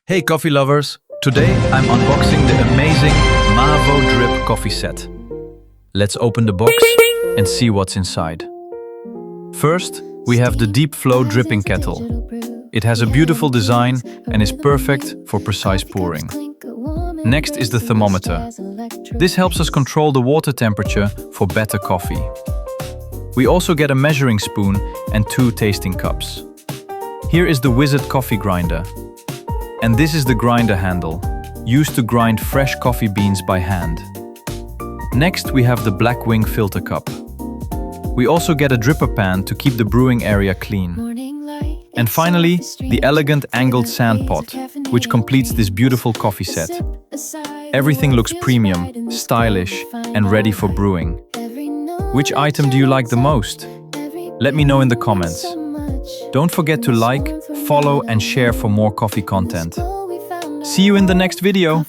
Hey coffee lovers! Today I'm unboxing the amazing MAVO Drip Coffee Set. Let's open the box and see what's inside. First, we have the deep flow dripping kettle. It has a beautiful design and is perfect for precise pouring. Next is the thermometer. This helps us control the water temperature for better coffee. We also get a measuring spoon and 2 tasting cups. Here is the Wizard coffee grinder. And this is the grinder handle, used to grind fresh coffee beans by hand. Next, we have the Blackwing filter cup. We also get a dripper pan to keep the brewing area clean. And finally, the elegant angled sand pot, which completes this beautiful coffee set. Everything looks premium, stylish, and ready for brewing. Which item do you like the most? Let me know in the comments. Don't forget to like, follow, and share for more coffee content. See you in the next video!